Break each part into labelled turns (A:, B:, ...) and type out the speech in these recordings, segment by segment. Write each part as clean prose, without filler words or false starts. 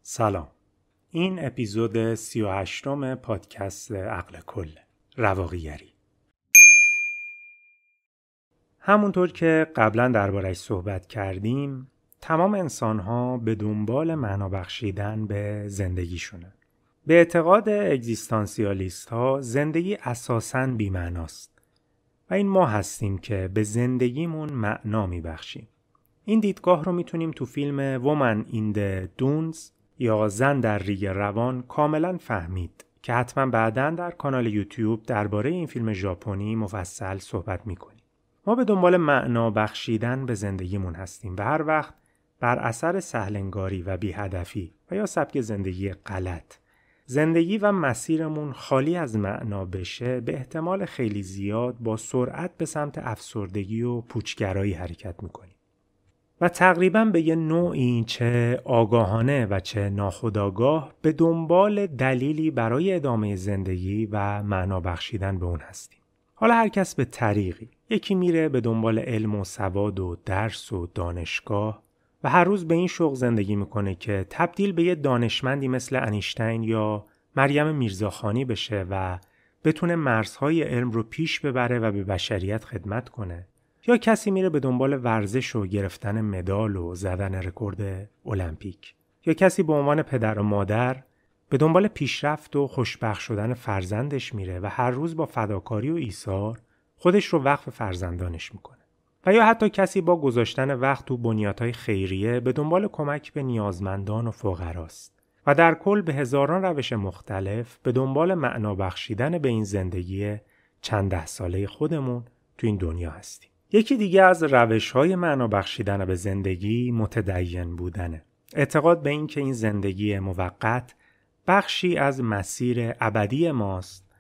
A: سلام. این اپیزود 38 پادکست عقل کل رواقیگری. همونطور که قبلا درباره‌اش صحبت کردیم، تمام انسان‌ها به دنبال معنا بخشیدن به زندگیشونن. به اعتقاد اگزیستانسیالیست‌ها زندگی اساساً بی‌معناست و این ما هستیم که به زندگیمون معنا می‌بخشیم. این دیدگاه رو میتونیم تو فیلم وومن این د دونز یا زن در ریگ روان کاملا فهمید که حتما بعداً در کانال یوتیوب درباره این فیلم ژاپنی مفصل صحبت میکنیم. ما به دنبال معنا بخشیدن به زندگیمون هستیم و هر وقت بر اثر سهلنگاری و بی هدفی و یا سبک زندگی غلط زندگی و مسیرمون خالی از معنا بشه، به احتمال خیلی زیاد با سرعت به سمت افسردگی و پوچگرایی حرکت میکنیم. و تقریباً به یه نوعی چه آگاهانه و چه ناخودآگاه به دنبال دلیلی برای ادامه زندگی و معنا بخشیدن به اون هستیم. حالا هر کس به طریقی، یکی میره به دنبال علم و سواد و درس و دانشگاه و هر روز به این شوق زندگی میکنه که تبدیل به یه دانشمندی مثل انیشتین یا مریم میرزاخانی بشه و بتونه مرزهای علم رو پیش ببره و به بشریت خدمت کنه. یا کسی میره به دنبال ورزش و گرفتن مدال و زدن رکورد المپیک. یا کسی به عنوان پدر و مادر به دنبال پیشرفت و خوشبخت شدن فرزندش میره و هر روز با فداکاری و ایثار خودش رو وقف فرزندانش میکنه. و یا حتی کسی با گذاشتن وقت تو بنیادهای خیریه به دنبال کمک به نیازمندان و فقراست. و در کل به هزاران روش مختلف به دنبال معنا بخشیدن به این زندگی چند ده ساله خودمون تو این دنیا هستیم. یکی دیگه از روش‌های معنا بخشیدن به زندگی متدین بودنه. اعتقاد به این که این زندگی موقت بخشی از مسیر ابدی ماست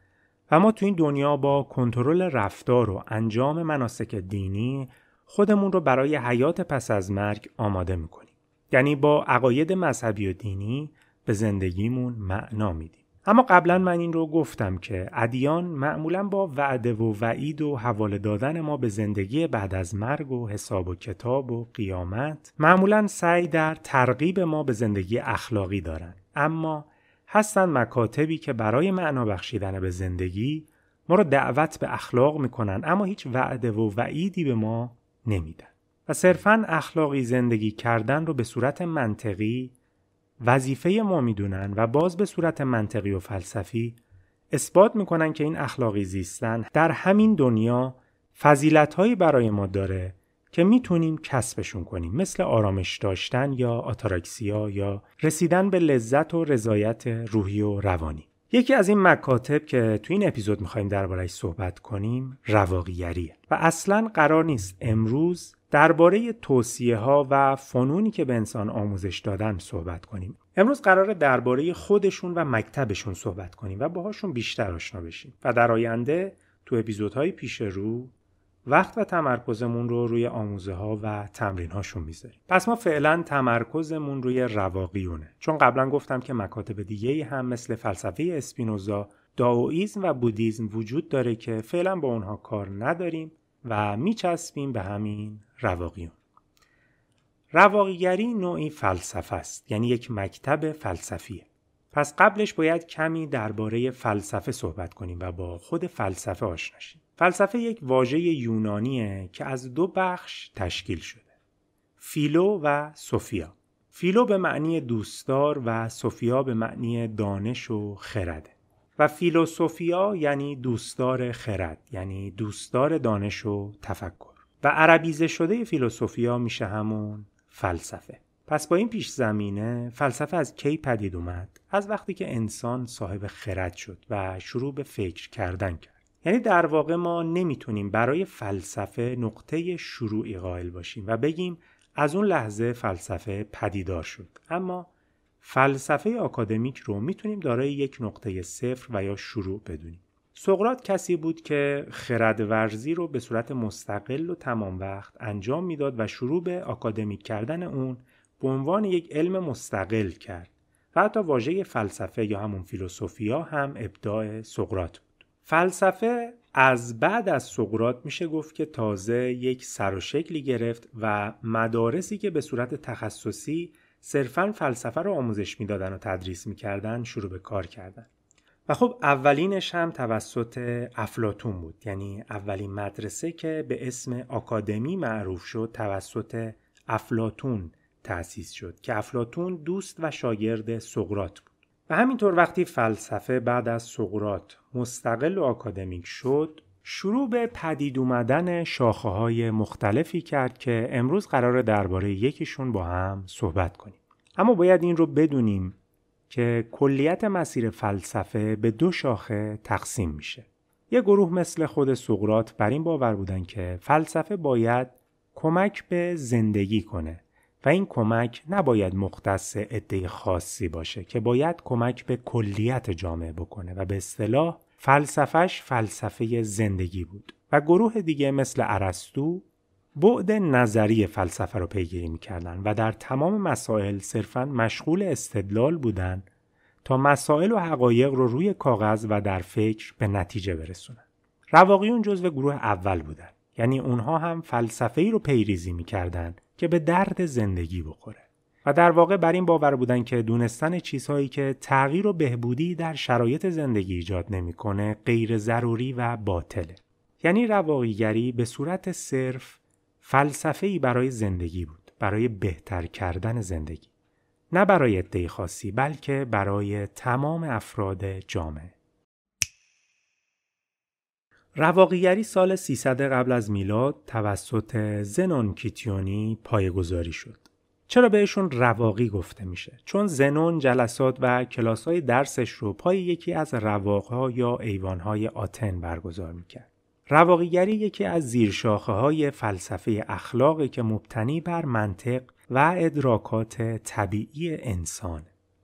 A: و ما تو این دنیا با کنترل رفتار و انجام مناسک دینی خودمون رو برای حیات پس از مرگ آماده می‌کنیم. یعنی با عقاید مذهبی و دینی به زندگیمون معنا میدیم. اما قبلا من این رو گفتم که ادیان معمولاً با وعده و وعید و حواله دادن ما به زندگی بعد از مرگ و حساب و کتاب و قیامت معمولاً سعی در ترغیب ما به زندگی اخلاقی دارن. اما هستن مکاتبی که برای معنا بخشیدن به زندگی ما رو دعوت به اخلاق میکنن اما هیچ وعده و وعیدی به ما نمیدن و صرفاً اخلاقی زندگی کردن رو به صورت منطقی وظیفه ما میدونن و باز به صورت منطقی و فلسفی اثبات میکنن که این اخلاقی زیستن در همین دنیا فضیلت‌هایی برای ما داره که میتونیم کسبشون کنیم، مثل آرامش داشتن یا آتاراکسیا یا رسیدن به لذت و رضایت روحی و روانی. یکی از این مکاتب که تو این اپیزود میخوایم درباره‌اش صحبت کنیم رواقیگریه و اصلاً قرار نیست امروز درباره توصیه‌ها و فنونی که به انسان آموزش دادن صحبت کنیم. امروز قراره درباره خودشون و مکتبشون صحبت کنیم و باهاشون بیشتر آشنا بشیم و در آینده تو اپیزودهای پیش رو وقت و تمرکزمون رو روی آموزه‌ها و تمرین‌هاشون میذاریم. پس ما فعلا تمرکزمون روی رواقیونه، چون قبلا گفتم که مکاتب دیگه‌ای هم مثل فلسفه اسپینوزا، دائوئیسم و بودیسم وجود داره که فعلا با اونها کار نداریم و میچسبیم به همین رواقیون. رواقیگری نوعی فلسفه است، یعنی یک مکتب فلسفیه. پس قبلش باید کمی درباره فلسفه صحبت کنیم و با خود فلسفه آشنا شیم. فلسفه یک واژه یونانیه که از دو بخش تشکیل شده: فیلو و سوفیا. فیلو به معنی دوستدار و سوفیا به معنی دانش و خرده. و فیلوسوفیا یعنی دوستدار خرد، یعنی دوستدار دانش و تفکر. و عربیزه شده فیلوسوفیا میشه همون فلسفه. پس با این پیش زمینه فلسفه از کی پدید اومد؟ از وقتی که انسان صاحب خرد شد و شروع به فکر کردن کرد. یعنی در واقع ما نمیتونیم برای فلسفه نقطه شروعی قائل باشیم و بگیم از اون لحظه فلسفه پدیدار شد. اما فلسفه آکادمیک رو میتونیم دارای یک نقطه صفر و یا شروع بدونیم. سقراط کسی بود که خردورزی رو به صورت مستقل و تمام وقت انجام میداد و شروع به آکادمیک کردن اون به عنوان یک علم مستقل کرد و حتی واژه فلسفه یا همون فیلوسوفیا هم ابداع سقراط بود. فلسفه از بعد از سقراط میشه گفت که تازه یک سر و شکلی گرفت و مدارسی که به صورت تخصصی صرفاً فلسفه رو آموزش میدادن و تدریس میکردن شروع به کار کردن. و خب اولینش هم توسط افلاطون بود، یعنی اولین مدرسه که به اسم آکادمی معروف شد توسط افلاطون تأسیس شد که افلاطون دوست و شاگرد سقراط بود. و همینطور وقتی فلسفه بعد از سقراط مستقل و آکادمیک شد، شروع به پدید اومدن شاخه‌های مختلفی کرد که امروز قراره درباره یکیشون با هم صحبت کنیم. اما باید این رو بدونیم که کلیت مسیر فلسفه به 2 شاخه تقسیم میشه. یه گروه مثل خود سقراط بر این باور بودن که فلسفه باید کمک به زندگی کنه و این کمک نباید مختص عده خاصی باشه که باید کمک به کلیت جامعه بکنه و به اصطلاح فلسفهش فلسفه زندگی بود. و گروه دیگه مثل ارسطو بعد نظری فلسفه رو پیگیری می‌کردن و در تمام مسائل صرفاً مشغول استدلال بودن تا مسائل و حقایق رو روی کاغذ و در فکر به نتیجه برسونن. رواقیون جزو گروه اول بودن، یعنی اونها هم فلسفه‌ای رو پیریزی می‌کردن که به درد زندگی بخوره و در واقع بر این باور بودن که دونستن چیزهایی که تغییر و بهبودی در شرایط زندگی ایجاد نمی‌کنه غیر ضروری و باطله. یعنی رواقیگری به صورت صرف فلسفه‌ای برای زندگی بود، برای بهتر کردن زندگی، نه برای عده خاصی بلکه برای تمام افراد جامعه. رواقیگری سال 300 قبل از میلاد توسط زنون کیتیونی پایه‌گذاری شد. چرا بهشون رواقی گفته میشه؟ چون زنون جلسات و کلاس‌های درسش رو پای یکی از رواق‌ها یا ایوان‌های آتن برگزار میکرد. رواقیگری یکی از زیرشاخه‌های فلسفه اخلاقی که مبتنی بر منطق و ادراکات طبیعی انسان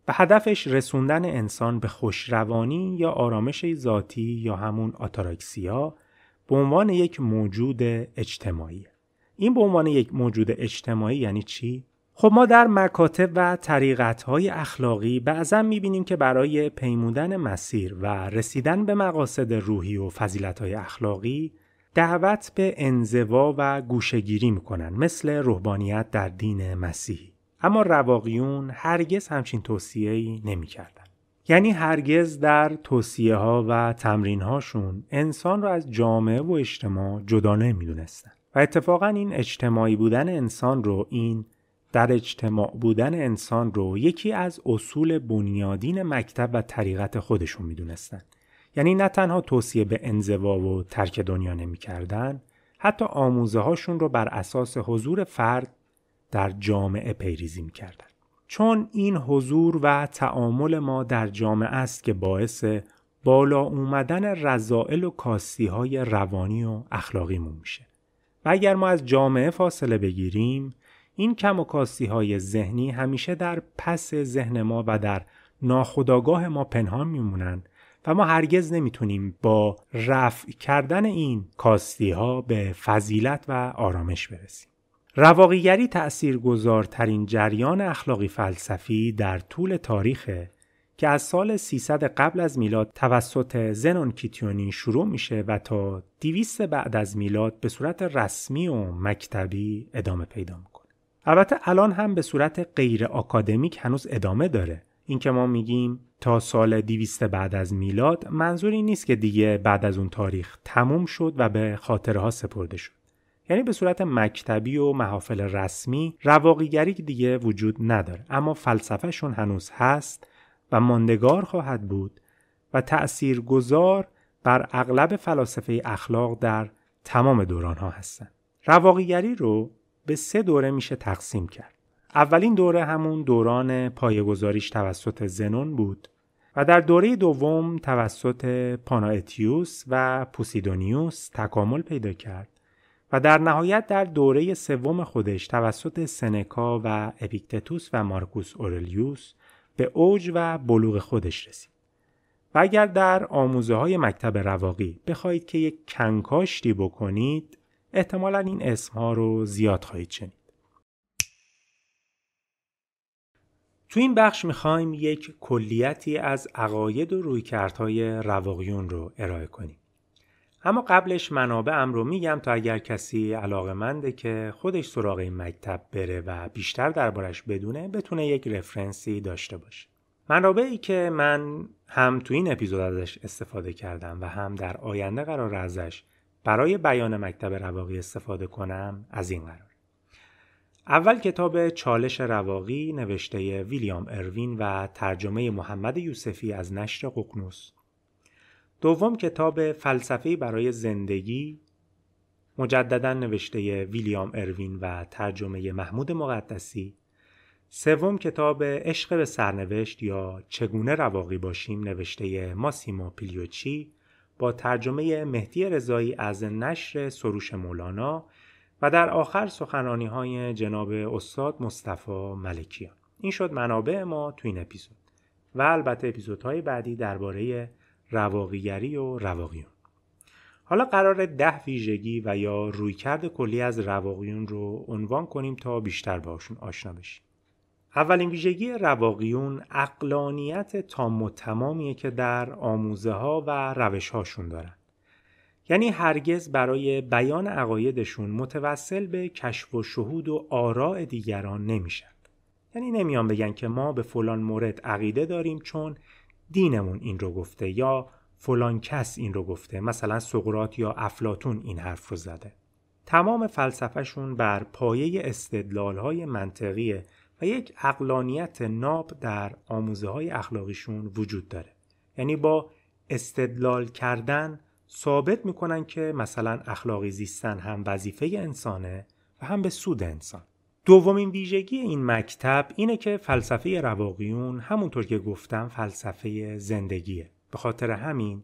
A: و هدفش رسوندن انسان به خوشروانی یا آرامش ذاتی یا همون آتاراکسیا به عنوان یک موجود اجتماعی. این به عنوان یک موجود اجتماعی یعنی چی؟ خب ما در مکاتب و طریقت‌های اخلاقی بعضا می‌بینیم که برای پیمودن مسیر و رسیدن به مقاصد روحی و فضیلت‌های اخلاقی دعوت به انزوا و گوشه‌گیری می‌کنن، مثل روحانیت در دین مسیحی. اما رواقیون هرگز همچین توصیه‌ای نمی‌کردن. یعنی هرگز در توصیه‌ها و تمرین‌هاشون انسان رو از جامعه و اجتماع جدا نمی‌دونستن. و اتفاقاً این اجتماعی بودن انسان رو در اجتماع بودن انسان رو یکی از اصول بنیادین مکتب و طریقت خودشون میدونستن. یعنی نه تنها توصیه به انزوا و ترک دنیا نمی کردن، حتی آموزه هاشون رو بر اساس حضور فرد در جامعه پیریزی می کردن. چون این حضور و تعامل ما در جامعه است که باعث بالا اومدن رذائل و کاستی های روانی و اخلاقیمون میشه. و اگر ما از جامعه فاصله بگیریم، این کم و کاستی های ذهنی همیشه در پس ذهن ما و در ناخودآگاه ما پنهان میمونن و ما هرگز نمیتونیم با رفع کردن این کاستی ها به فضیلت و آرامش برسیم. رواقیگری تأثیرگذارترین جریان اخلاقی فلسفی در طول تاریخه که از سال 300 قبل از میلاد توسط زنون کیتیونی شروع میشه و تا 200 بعد از میلاد به صورت رسمی و مکتبی ادامه پیدا میکنه. البته الان هم به صورت غیر آکادمیک هنوز ادامه داره. این که ما میگیم تا سال 200 بعد از میلاد منظوری نیست که دیگه بعد از اون تاریخ تموم شد و به خاطره ها سپرده شد. یعنی به صورت مکتبی و محافل رسمی رواقیگری دیگه وجود نداره، اما فلسفهشون هنوز هست و ماندگار خواهد بود و تأثیرگذار بر اغلب فلاسفه اخلاق در تمام دوران‌ها هستند. رواقیگری رو به 3 دوره میشه تقسیم کرد. اولین دوره همون دوران پایه‌گذاریش توسط زنون بود و در دوره دوم توسط پانائتیوس و پوسیدونیوس تکامل پیدا کرد و در نهایت در دوره سوم خودش توسط سنکا و اپیکتتوس و مارکوس اورلیوس به اوج و بلوغ خودش رسید. و اگر در آموزه‌های مکتب رواقی بخواید که یک کنکاشتی بکنید، احتمالاً این اسم‌ها رو زیاد خواهید شنید. تو این بخش می‌خوایم یک کلیتی از عقاید و رویکردهای رواقیون رو ارائه کنیم. اما قبلش منابعم رو میگم تا اگر کسی علاقه‌منده که خودش سراغ این مکتب بره و بیشتر دربارش بدونه بتونه یک رفرنسی داشته باشه. منابعی که من هم تو این اپیزود ازش استفاده کردم و هم در آینده قرار ازش برای بیان مکتب رواقی استفاده کنم از این قرار. اول کتاب چالش رواقی نوشته ویلیام اروین و ترجمه محمد یوسفی از نشر ققنوس. دوم کتاب فلسفه‌ای برای زندگی مجددا نوشته ویلیام اروین و ترجمه محمود مقدسی. سوم کتاب عشق به سرنوشت یا چگونه رواقی باشیم نوشته ماسیمو پیلیوچی با ترجمه مهدی رضایی از نشر سروش مولانا و در آخر سخنرانی‌های جناب استاد مصطفی ملکیان. این شد منابع ما تو این اپیزود و البته اپیزودهای بعدی درباره رواقیگری و رواقیون. حالا قراره 10 ویژگی و یا رویکرد کلی از رواقیون رو عنوان کنیم تا بیشتر باهاشون آشنا بشیم. اولین ویژگی رواقیون عقلانیت تام و تمامیه که در آموزه ها و روش هاشون دارن. یعنی هرگز برای بیان عقایدشون متوسل به کشف و شهود و آراء دیگران نمیشن. یعنی نمیان بگن که ما به فلان مورد عقیده داریم چون دینمون این رو گفته یا فلان کس این رو گفته، مثلا سقراط یا افلاطون این حرف رو زده. تمام فلسفهشون بر پایه استدلال‌های منطقیه و یک عقلانیت ناب در آموزه‌های اخلاقیشون وجود داره. یعنی با استدلال کردن ثابت میکنن که مثلا اخلاقی زیستن هم وظیفه انسانه و هم به سود انسان. دومین ویژگی این مکتب اینه که فلسفه رواقیون همونطور که گفتم فلسفه زندگیه. به خاطر همین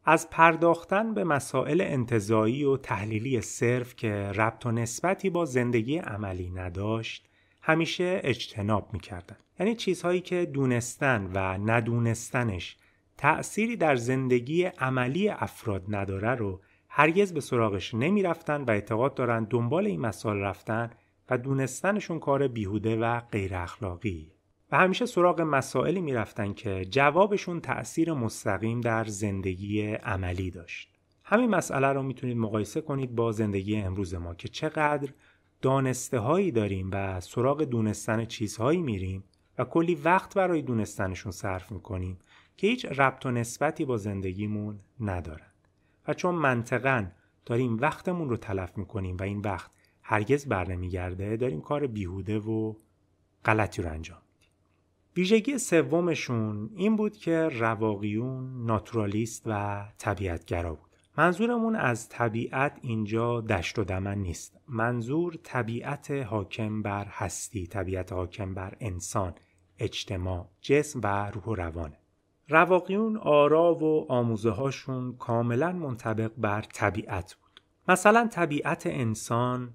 A: از پرداختن به مسائل انتزاعی و تحلیلی صرف که ربط و نسبتی با زندگی عملی نداشت همیشه اجتناب میکردن. یعنی چیزهایی که دونستن و ندونستنش تأثیری در زندگی عملی افراد نداره رو هرگز به سراغش نمی رفتن و اعتقاد دارن دنبال این مسائل رفتن و دونستنشون کار بیهوده و غیر اخلاقی و همیشه سراغ مسائلی می رفتن که جوابشون تأثیر مستقیم در زندگی عملی داشت. همین مسئله رو میتونید مقایسه کنید با زندگی امروز ما که چقدر دانسته هایی داریم و سراغ دونستن چیزهایی میریم و کلی وقت برای دونستنشون صرف میکنیم که هیچ ربط و نسبتی با زندگیمون ندارن و چون منطقاً داریم وقتمون رو تلف میکنیم و این وقت هرگز برنمیگرده داریم کار بیهوده و غلطی رو انجام میدیم. ویژگی سومشون این بود که رواقیون ناتورالیست و طبیعتگرا بود. منظورمون از طبیعت اینجا دشت و دمن نیست. منظور طبیعت حاکم بر هستی، طبیعت حاکم بر انسان، اجتماع، جسم و روح و روانه. رواقیون آرا و آموزه هاشون کاملا منطبق بر طبیعت بود. مثلا طبیعت انسان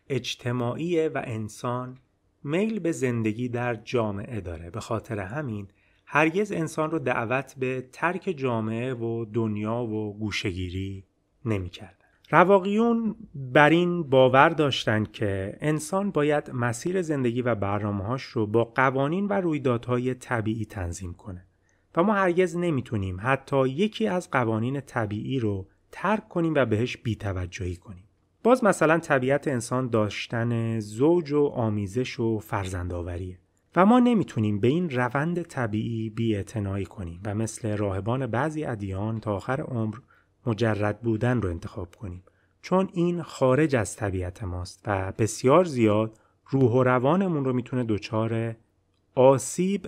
A: اجتماعیه و انسان میل به زندگی در جامعه داره. به خاطر همین هرگز انسان رو دعوت به ترک جامعه و دنیا و گوشه‌گیری نمی‌کردن. رواقیون بر این باور داشتند که انسان باید مسیر زندگی و برنامه‌هاش رو با قوانین و رویدادهای طبیعی تنظیم کنه و ما هرگز نمیتونیم حتی یکی از قوانین طبیعی رو ترک کنیم و بهش بی‌توجهی کنیم. باز مثلا طبیعت انسان داشتن زوج و آمیزش و فرزندآوریه و ما نمیتونیم به این روند طبیعی بی‌اعتنایی کنیم و مثل راهبان بعضی ادیان تا آخر عمر مجرد بودن رو انتخاب کنیم، چون این خارج از طبیعت ماست و بسیار زیاد روح و روانمون رو میتونه دچار آسیب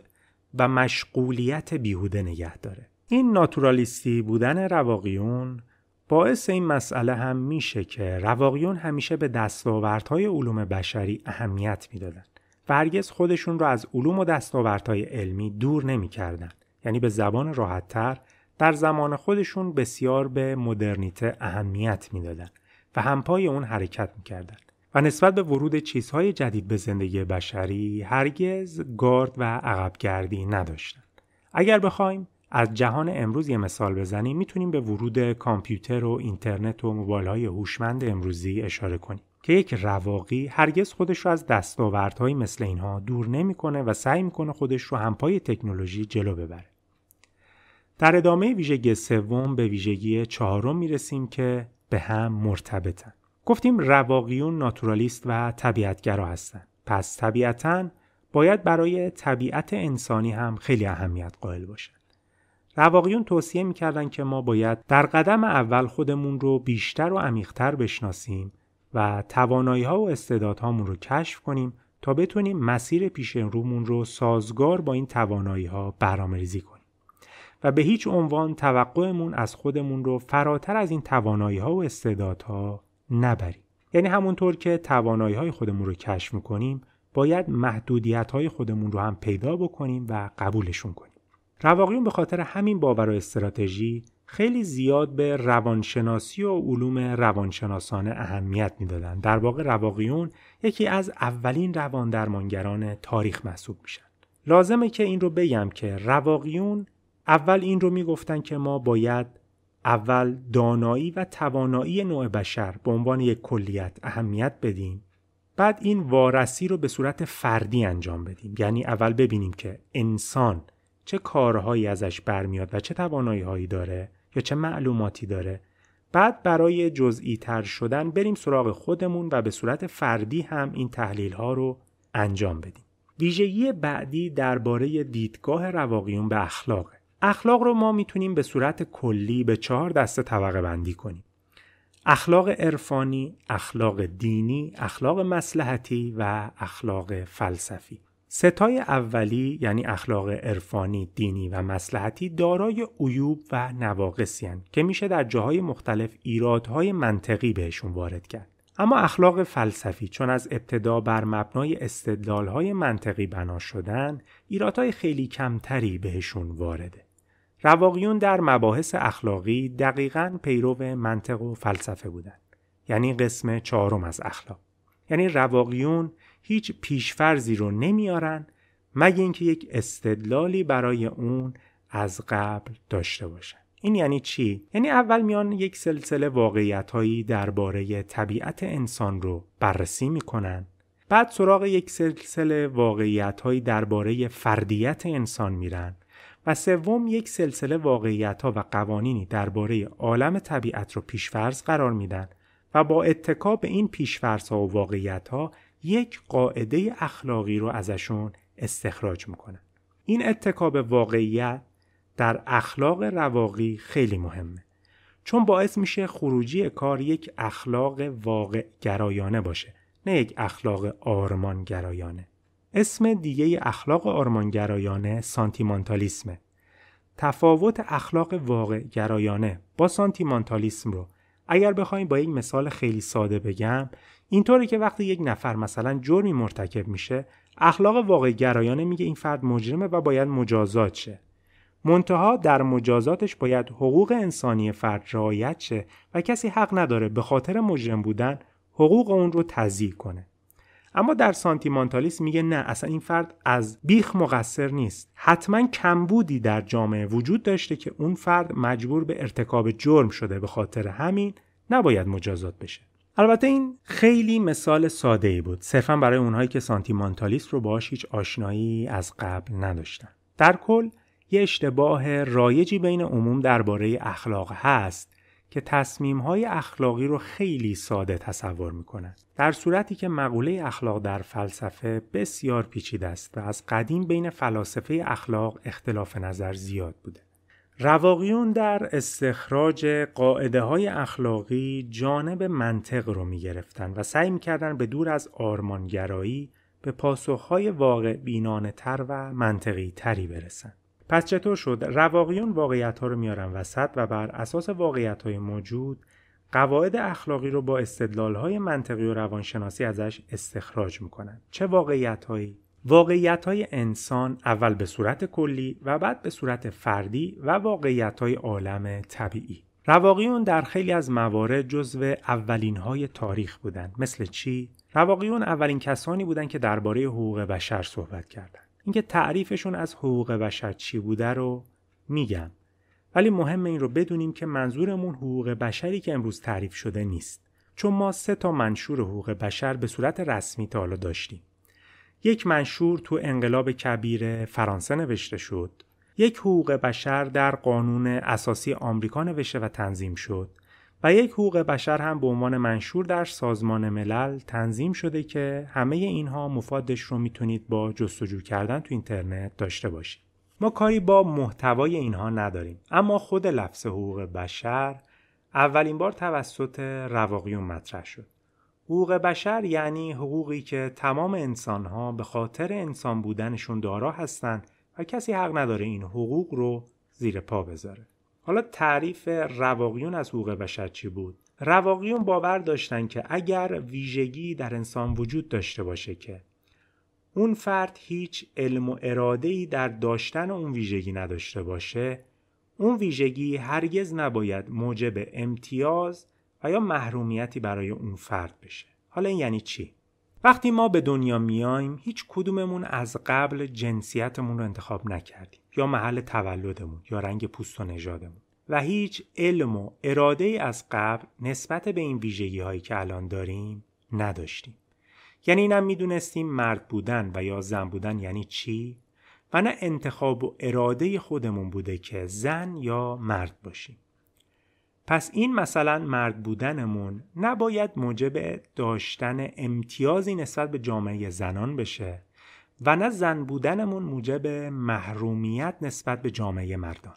A: و مشغولیت بیهوده نگه داره. این ناتورالیستی بودن رواقیون باعث این مسئله هم میشه که رواقیون همیشه به دستاوردهای علوم بشری اهمیت میدادن و هرگز خودشون رو از علوم و دستاوردهای علمی دور نمیکردن. یعنی به زبان راحت‌تر در زمان خودشون بسیار به مدرنیته اهمیت میدادن و همپای اون حرکت میکردن و نسبت به ورود چیزهای جدید به زندگی بشری هرگز گارد و عقبگردی نداشتن. اگر بخوایم از جهان امروز یه مثال بزنیم میتونیم به ورود کامپیوتر و اینترنت و موبایل‌های هوشمند امروزی اشاره کنیم که یک رواقی هرگز خودش رو از دستاوردهای مثل اینها دور نمیکنه و سعی میکنه خودش رو همپای تکنولوژی جلو ببره. در ادامه ویژگی سوم به ویژگی چهارم میرسیم که به هم مرتبطن. گفتیم رواقیون ناتورالیست و طبیعتگرا هستن. پس طبیعتاً باید برای طبیعت انسانی هم خیلی اهمیت قائل باشن. رواقیون توصیه میکردن که ما باید در قدم اول خودمون رو بیشتر و عمیق‌تر بشناسیم و توانایی‌ها و استعدادهامون رو کشف کنیم تا بتونیم مسیر پیش رومون رو سازگار با این توانایی‌ها برنامه‌ریزی کنیم و به هیچ عنوان توقعمون از خودمون رو فراتر از این توانایی‌ها و استعدادها نبریم. یعنی همونطور که توانایی‌های خودمون رو کشف می‌کنیم باید محدودیت‌های خودمون رو هم پیدا بکنیم و قبولشون کنیم. رواقیون به خاطر همین باور و استراتژی خیلی زیاد به روانشناسی و علوم روانشناسانه اهمیت میدادن. در واقع رواقیون یکی از اولین رواندرمانگران تاریخ محسوب میشن. لازمه که این رو بگم که رواقیون اول این رو میگفتن که ما باید اول دانایی و توانایی نوع بشر به عنوان یک کلیت اهمیت بدیم، بعد این وارسی رو به صورت فردی انجام بدیم. یعنی اول ببینیم که انسان چه کارهایی ازش برمیاد و چه توانایی‌هایی داره یا چه معلوماتی داره، بعد برای جزئی تر شدن بریم سراغ خودمون و به صورت فردی هم این تحلیل‌ها رو انجام بدیم. ویژگی بعدی درباره دیدگاه رواقیون به اخلاقه. اخلاق رو ما میتونیم به صورت کلی به 4 دسته طبقه بندی کنیم: اخلاق عرفانی، اخلاق دینی، اخلاق مصلحتی و اخلاق فلسفی. ستای اولی یعنی اخلاق عرفانی، دینی و مصلحتی دارای عیوب و نواقصی هستند که میشه در جاهای مختلف ایرادهای منطقی بهشون وارد کرد. اما اخلاق فلسفی چون از ابتدا بر مبنای استدلالهای منطقی بنا شدن، ایرادهای خیلی کمتری بهشون وارده. رواقیون در مباحث اخلاقی دقیقاً پیرو منطق و فلسفه بودند. یعنی قسم 4 از اخلاق. یعنی رواقیون هیچ پیشفرضی رو نمیارن مگه اینکه یک استدلالی برای اون از قبل داشته باشن. این یعنی چی؟ یعنی اول میان یک سلسله واقعیت‌هایی درباره طبیعت انسان رو بررسی میکنن، بعد سراغ یک سلسله واقعیت‌هایی درباره فردیت انسان میرن و سوم یک سلسله واقعیت‌ها و قوانینی درباره عالم طبیعت رو پیشفرض قرار میدن و با اتکا به این پیشفرض‌ها و واقعیت‌ها یک قاعده اخلاقی رو ازشون استخراج میکنن. این اتکا به واقعیت در اخلاق رواقی خیلی مهمه، چون باعث میشه خروجی کار یک اخلاق واقع گرایانه باشه، نه یک اخلاق آرمان گرایانه. اسم دیگه اخلاق آرمان گرایانه سانتیمانتالیسمه. تفاوت اخلاق واقع گرایانه با سانتیمانتالیسم رو اگر بخوایم با یک مثال خیلی ساده بگم، اینطوری که وقتی یک نفر مثلا جرمی مرتکب میشه، اخلاق واقع گرایانه میگه این فرد مجرمه و باید مجازات شه. منتها در مجازاتش باید حقوق انسانی فرد رعایت شه و کسی حق نداره به خاطر مجرم بودن حقوق اون رو تضییع کنه. اما در سانتیمانتالیسم میگه نه، اصلا این فرد از بیخ مقصر نیست، حتما کمبودی در جامعه وجود داشته که اون فرد مجبور به ارتکاب جرم شده، به خاطر همین نباید مجازات بشه. البته این خیلی مثال ساده‌ای بود، صرفا برای اونهایی که سانتیمانتالیسم رو باهاش هیچ آشنایی از قبل نداشتن. در کل یه اشتباه رایجی بین عموم درباره اخلاق هست که تصمیم‌های اخلاقی رو خیلی ساده تصور می‌کنن، در صورتی که مقوله اخلاق در فلسفه بسیار پیچیده است و از قدیم بین فلاسفه اخلاق اختلاف نظر زیاد بوده. رواقیون در استخراج قاعده‌های اخلاقی جانب منطق رو می‌گرفتن و سعی می‌کردن به دور از آرمانگرایی به پاسخ‌های واقع بینانه‌تر و منطقی‌تری برسن. پس چطور شد؟ رواقیون واقعیت‌ها رو میارن وسط و بر اساس واقعیت‌های موجود قواعد اخلاقی رو با استدلال‌های منطقی و روانشناسی ازش استخراج میکنن. چه واقعیت‌هایی؟ واقعیت‌های انسان اول به صورت کلی و بعد به صورت فردی و واقعیت‌های عالم طبیعی. رواقیون در خیلی از موارد جزو اولین‌های تاریخ بودند. مثل چی؟ رواقیون اولین کسانی بودند که درباره حقوق بشر صحبت کردند. اینکه تعریفشون از حقوق بشر چی بوده رو میگم، ولی مهمه این رو بدونیم که منظورمون حقوق بشری که امروز تعریف شده نیست، چون ما 3 منشور حقوق بشر به صورت رسمی تا حالا داشتیم. یک منشور تو انقلاب کبیر فرانسه نوشته شد، یک حقوق بشر در قانون اساسی آمریکا نوشته و تنظیم شد و یک حقوق بشر هم به عنوان منشور در سازمان ملل تنظیم شده که همه اینها مفادش رو میتونید با جستجو کردن تو اینترنت داشته باشید. ما کاری با محتوای اینها نداریم، اما خود لفظ حقوق بشر اولین بار توسط رواقیون مطرح شد. حقوق بشر یعنی حقوقی که تمام انسان‌ها به خاطر انسان بودنشون دارا هستند و کسی حق نداره این حقوق رو زیر پا بذاره. حالا تعریف رواقیون از حقوق بشر چی بود؟ رواقیون باور داشتن که اگر ویژگی در انسان وجود داشته باشه که اون فرد هیچ علم و اراده‌ای در داشتن اون ویژگی نداشته باشه، اون ویژگی هرگز نباید موجب امتیاز و یا محرومیتی برای اون فرد بشه. حالا این یعنی چی؟ وقتی ما به دنیا میایم هیچ کدوممون از قبل جنسیتمون رو انتخاب نکردیم یا محل تولدمون یا رنگ پوست و نژادمون و هیچ علم و اراده‌ای از قبل نسبت به این ویژگی هایی که الان داریم نداشتیم. یعنی اینم میدونستیم مرد بودن و یا زن بودن یعنی چی و نه انتخاب و اراده خودمون بوده که زن یا مرد باشیم. پس این مثلا مرد بودنمون نباید موجب داشتن امتیازی نسبت به جامعه زنان بشه و نه زن بودنمون موجب محرومیت نسبت به جامعه مردان.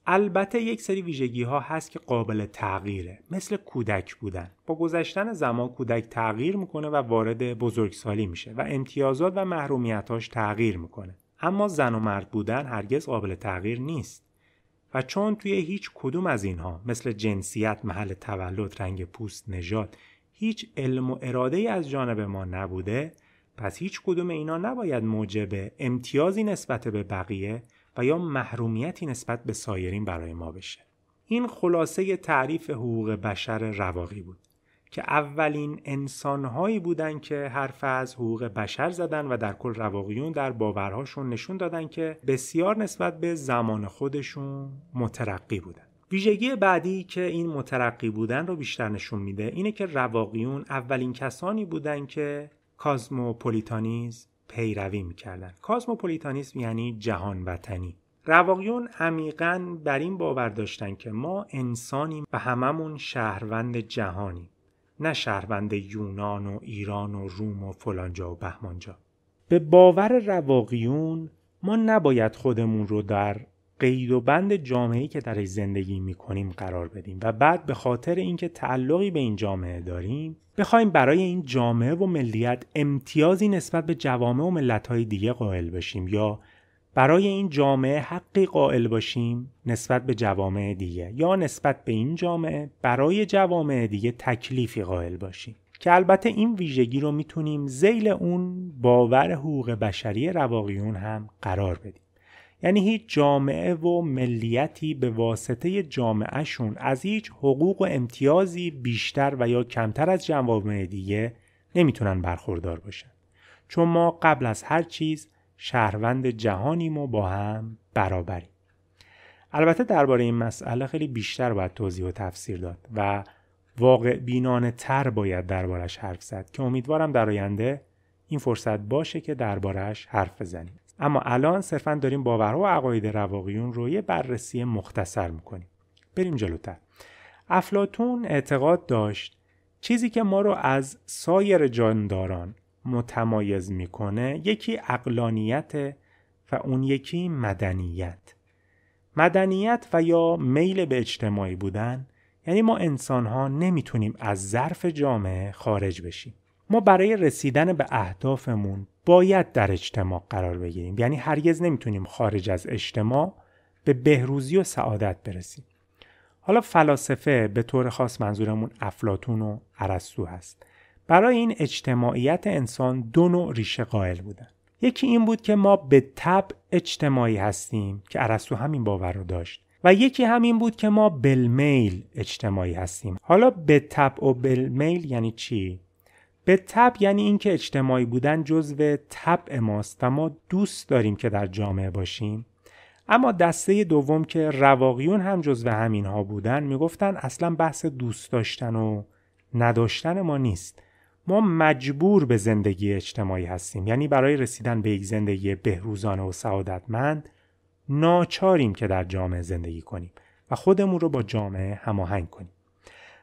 A: البته یک سری ویژگی ها هست که قابل تغییره، مثل کودک بودن. با گذشتن زمان کودک تغییر میکنه و وارد بزرگسالی میشه و امتیازات و محرومیتاش تغییر میکنه. اما زن و مرد بودن هرگز قابل تغییر نیست. و چون توی هیچ کدوم از اینها مثل جنسیت، محل تولد، رنگ پوست، نژاد هیچ علم و اراده‌ای از جانب ما نبوده، پس هیچ کدوم اینا نباید موجب امتیازی نسبت به بقیه و یا محرومیتی نسبت به سایرین برای ما بشه. این خلاصه تعریف حقوق بشر رواقی بود که اولین انسان‌هایی بودن که حرف از حقوق بشر زدن و در کل رواقیون در باورهاشون نشون دادن که بسیار نسبت به زمان خودشون مترقی بودن. ویژگی بعدی که این مترقی بودن رو بیشتر نشون میده اینه که رواقیون اولین کسانی بودن که کاسموپولیتانیسم پیروی میکردن. کاسموپولیتانیسم یعنی جهان وطنی. رواقیون عمیقاً بر این باور داشتن که ما انسانیم و هممون شهروند جهانیم، نه شهروند یونان و ایران و روم و فلانجا و بهمانجا. به باور رواقیون ما نباید خودمون رو در قید و بند جامعه‌ای که درش زندگی میکنیم قرار بدیم و بعد به خاطر اینکه تعلقی به این جامعه داریم بخوایم برای این جامعه و ملیت امتیازی نسبت به جوامع و ملت‌های دیگه قائل بشیم یا برای این جامعه حقی قائل باشیم نسبت به جوامع دیگه یا نسبت به این جامعه برای جوامع دیگه تکلیفی قائل باشیم که البته این ویژگی رو میتونیم ذیل اون باور حقوق بشری رواقیون هم قرار بدیم. یعنی هیچ جامعه و ملیتی به واسطه جامعهشون از هیچ حقوق و امتیازی بیشتر و یا کمتر از جوامع دیگه نمیتونن برخوردار باشن، چون ما قبل از هر چیز شهروند جهانیم و با هم برابریم. البته درباره این مسئله خیلی بیشتر باید توضیح و تفسیر داد و واقع بینانه تر باید دربارش حرف زد که امیدوارم در آینده این فرصت باشه که دربارش حرف بزنیم. اما الان صرفاً داریم باورها و عقاید رواقیون رو یه بررسی مختصر میکنیم. بریم جلوتر. افلاطون اعتقاد داشت چیزی که ما رو از سایر جانداران متمایز میکنه یکی عقلانیت و اون یکی مدنیت. مدنیت و یا میل به اجتماعی بودن یعنی ما انسان‌ها نمیتونیم از ظرف جامعه خارج بشیم. ما برای رسیدن به اهدافمون باید در اجتماع قرار بگیریم، یعنی هرگز نمیتونیم خارج از اجتماع به بهروزی و سعادت برسیم. حالا فلاسفه به طور خاص منظورمون افلاطون و ارسطو هست. برای این اجتماعیت انسان دو نوع ریشه قائل بودن. یکی این بود که ما به طبع اجتماعی هستیم که ارسطو همین باور رو داشت و یکی همین بود که ما بالمیل اجتماعی هستیم. حالا به طبع و بالمیل یعنی چی؟ به طبع یعنی این که اجتماعی بودن جزو طبع ماست و ما دوست داریم که در جامعه باشیم. اما دسته دوم که رواقیون هم جزو همینها بودن میگفتن اصلا بحث دوست داشتن و نداشتن ما نیست. ما مجبور به زندگی اجتماعی هستیم، یعنی برای رسیدن به یک زندگی بهروزانه و سعادتمند ناچاریم که در جامعه زندگی کنیم و خودمون رو با جامعه هماهنگ کنیم.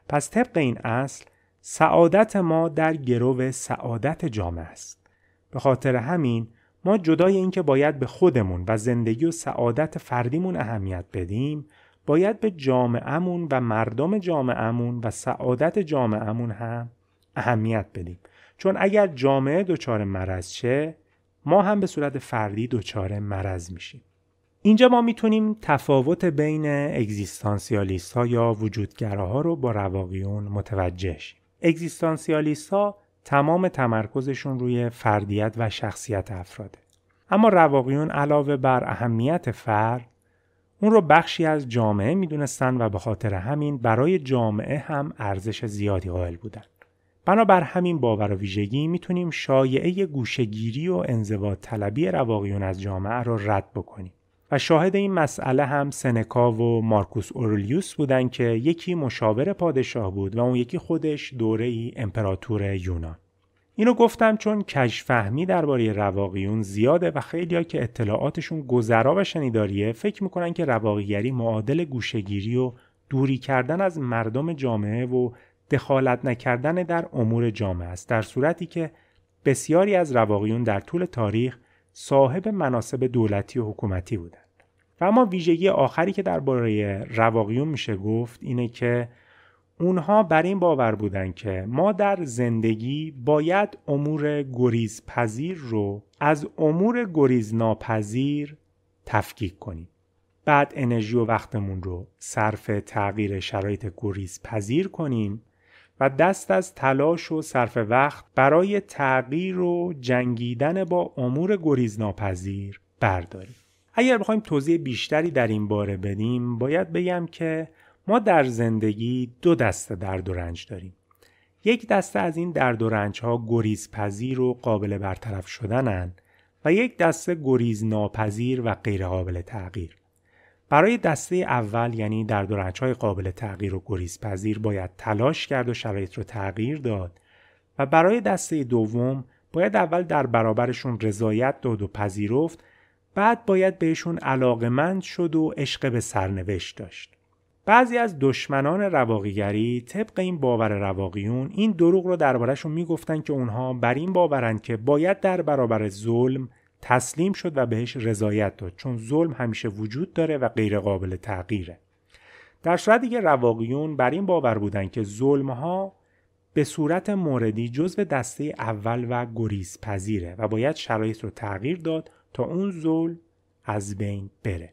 A: پس طبق این اصل سعادت ما در گرو سعادت جامعه است. به خاطر همین ما جدای این که باید به خودمون و زندگی و سعادت فردیمون اهمیت بدیم، باید به جامعهمون و مردم جامعهمون و سعادت جامعهمون هم اهمیت بدیم. چون اگر جامعه دچار مرض شه، ما هم به صورت فردی دچار مرض میشیم. اینجا ما میتونیم تفاوت بین اگزیستانسیالیست ها یا وجودگراها رو با رواقیون متوجه شیم. اگزیستانسیالیست ها تمام تمرکزشون روی فردیت و شخصیت افراده. اما رواقیون علاوه بر اهمیت فرد، اون رو بخشی از جامعه میدونستن و به خاطر همین برای جامعه هم ارزش زیادی قائل بودن. بنابر همین باور و ویژگی میتونیم شایعه گوشه‌گیری و انضباط طلبی رواقیون از جامعه رو رد بکنیم. و شاهد این مسئله هم سنکا و مارکوس اورلیوس بودن که یکی مشاور پادشاه بود و اون یکی خودش دوره‌ای امپراتور یونان. اینو گفتم چون کژفهمی درباره رواقیون زیاده و خیلی‌ها که اطلاعاتشون گذرا و شنیداریه فکر میکنن که رواقیگری معادل گوشه‌گیری و دوری کردن از مردم جامعه و دخالت نکردن در امور جامعه است، در صورتی که بسیاری از رواقیون در طول تاریخ صاحب مناصب دولتی و حکومتی بودند. و اما ویژگی آخری که درباره رواقیون میشه گفت اینه که اونها بر این باور بودن که ما در زندگی باید امور گریزپذیر رو از امور گریزناپذیر تفکیک کنیم. بعد انرژی و وقتمون رو صرف تغییر شرایط گریزپذیر کنیم و دست از تلاش و صرف وقت برای تغییر و جنگیدن با امور گریزناپذیر برداریم. اگر بخوایم توضیح بیشتری در این باره بدیم، باید بگم که ما در زندگی دو دسته درد و رنج داریم. یک دسته از این درد و رنج ها گریزپذیر و قابل برطرف شدنن و یک دسته گریزناپذیر و غیر قابل تغییر. برای دسته اول یعنی درد و رنج های قابل تغییر و گریزپذیر باید تلاش کرد و شرایط رو تغییر داد و برای دسته دوم باید اول در برابرشون رضایت داد و پذیرفت، بعد باید بهشون علاقمند شد و عشق به سرنوشت داشت. بعضی از دشمنان رواقیگری طبق این باور رواقیون این دروغ رو درباره‌شون میگفتن که اونها بر این باورن که باید در برابر ظلم تسلیم شد و بهش رضایت داد، چون ظلم همیشه وجود داره و غیر قابل تغییره. در صورتی که رواقیون بر این باور بودن که ظلم‌ها به صورت موردی جزو دسته اول و گریزپذیره و باید شرایط رو تغییر داد تا اون ظلم از بین بره.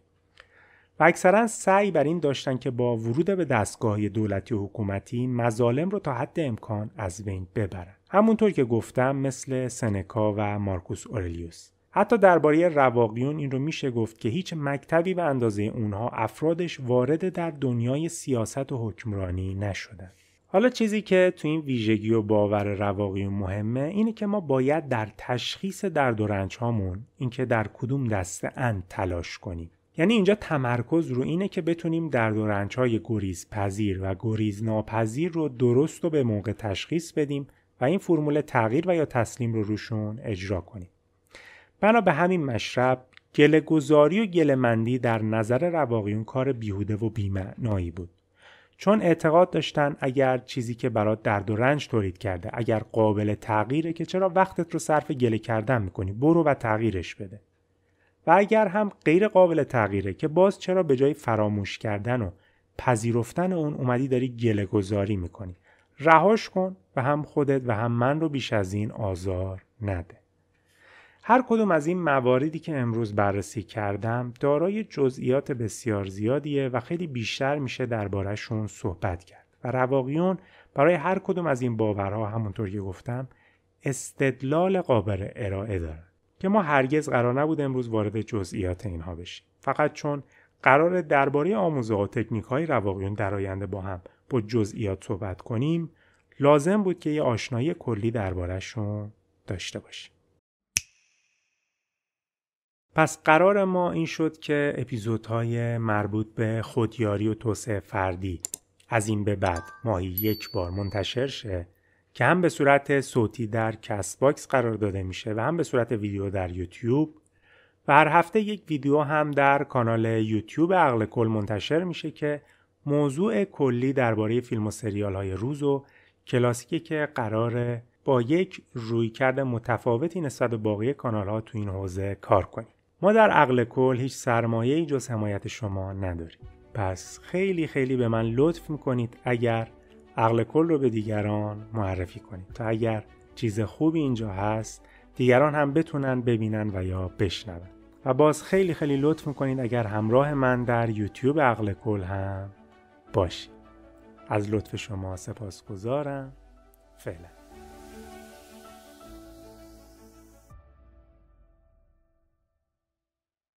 A: و اکثرا سعی بر این داشتن که با ورود به دستگاه دولتی و حکومتی مظالم رو تا حد امکان از بین ببرن. همونطور که گفتم مثل سنکا و مارکوس اورلیوس. حتی درباره رواقیون این رو میشه گفت که هیچ مکتبی به اندازه اونها افرادش وارد در دنیای سیاست و حکمرانی نشدن. حالا چیزی که تو این ویژگی و باور رواقیون مهمه اینه که ما باید در تشخیص درد و رنج هامون اینکه در کدوم دسته اند تلاش کنیم. یعنی اینجا تمرکز رو اینه که بتونیم درد و رنج های گریزپذیر و گریزناپذیر رو درست و به موقع تشخیص بدیم و این فرمول تغییر و یا تسلیم رو روشون اجرا کنیم. بنا به همین مشرب گله‌گذاری و گله‌مندی در نظر رواقیون کار بیهوده و بی‌معنایی بود. چون اعتقاد داشتن اگر چیزی که برات درد و رنج تولید کرده اگر قابل تغییره که چرا وقتت رو صرف گله کردن میکنی، برو و تغییرش بده. و اگر هم غیر قابل تغییره که باز چرا به جای فراموش کردن و پذیرفتن اون اومدی داری گله گذاری میکنی، رهاش کن و هم خودت و هم من رو بیش از این آزار نده. هر کدوم از این مواردی که امروز بررسی کردم دارای جزئیات بسیار زیادیه و خیلی بیشتر میشه درباره‌شون صحبت کرد و رواقیون برای هر کدوم از این باورها همونطور که گفتم استدلال قابل ارائه دارن که ما هرگز قرار نبود امروز وارد جزئیات اینها بشیم، فقط چون قرار درباره آموزه و تکنیک‌های رواقیون در آینده با هم با جزئیات صحبت کنیم، لازم بود که یه آشنایی کلی درباره‌شون داشته باشیم. پس قرار ما این شد که اپیزودهای مربوط به خودیاری و توسعه فردی از این به بعد ماهی یک بار منتشر شه که هم به صورت صوتی در کست باکس قرار داده میشه و هم به صورت ویدیو در یوتیوب و هر هفته یک ویدیو هم در کانال یوتیوب عقل کل منتشر میشه که موضوع کلی درباره فیلم و سریال های روز و کلاسیکی که قراره با یک رویکرد متفاوتی نسبت به باقی کانال ها تو این حوزه کار کنیم. ما در عقل کل هیچ سرمایه‌ای جز حمایت شما نداریم. پس خیلی خیلی به من لطف میکنید اگر عقل کل رو به دیگران معرفی کنید تا اگر چیز خوبی اینجا هست دیگران هم بتونن ببینن و یا بشنون. و باز خیلی خیلی لطف میکنید اگر همراه من در یوتیوب عقل کل هم باشید. از لطف شما سپاسگزارم. فعلا.